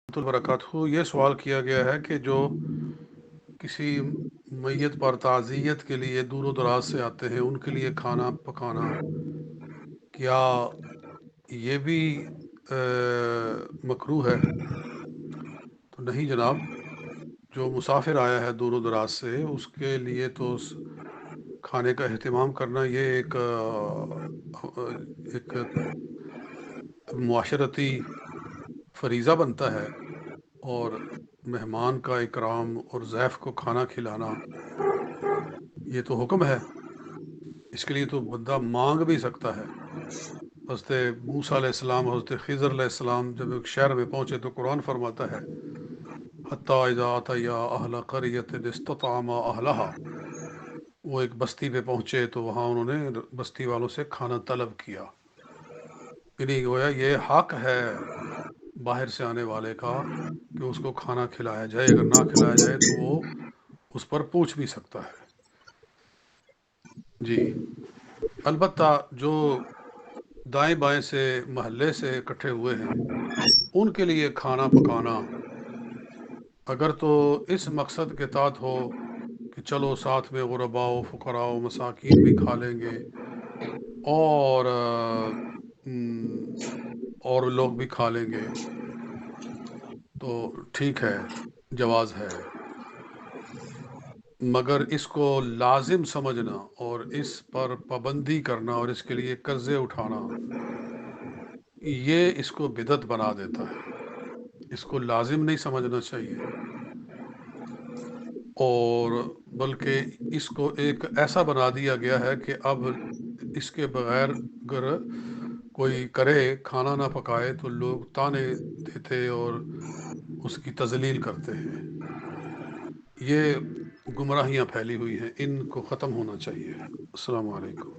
वबरकातुहू। ये सवाल किया गया है कि जो किसी मैयत पर ताज़ियत के लिए दूर दराज से आते हैं उनके लिए खाना पकाना, क्या ये भी मकरूह है? तो नहीं जनाब, जो मुसाफिर आया है दूर दराज से उसके लिए तो खाने का अहतमाम करना ये एक मुआशरती फरीज़ा बनता है। और मेहमान का इकराम और ज़ैफ़ को खाना खिलाना ये तो हुक्म है। इसके लिए तो बंदा मांग भी सकता है। हज़रत मूसा अलैहिस्सलाम, हज़रत ख़िज़र अलैहिस्सलाम जब एक शहर में पहुँचे तो कुरान फरमाता है, हत्ता इज़ा अतया अहला क़रयतिन इस्ततअमा अहलहा। वो एक बस्ती पे पहुँचे तो वहाँ उन्होंने बस्ती वालों से खाना तलब किया। यानी गोया ये हक है बाहर से आने वाले का कि उसको खाना खिलाया जाए। अगर ना खिलाया जाए तो वो उस पर पूछ भी सकता है। जी, अलबत्ता जो दाएं बाएं से महल्ले से इकट्ठे हुए हैं उनके लिए खाना पकाना अगर तो इस मकसद के तहत हो कि चलो साथ में गुरबाओ फुकराओ मसाकीन भी खा लेंगे और और लोग भी खा लेंगे, तो ठीक है, जवाज़ है। मगर इसको लाजिम समझना और इस पर पाबंदी करना और इसके लिए कर्जे उठाना, ये इसको बिदअत बना देता है। इसको लाजिम नहीं समझना चाहिए और बल्कि इसको एक ऐसा बना दिया गया है कि अब इसके बगैर अगर कोई करे खाना ना पकाए तो लोग ताने देते और उसकी तजलील करते हैं। ये गुमराहियां फैली हुई हैं, इनको ख़त्म होना चाहिए। अस्सलाम वालेकुम।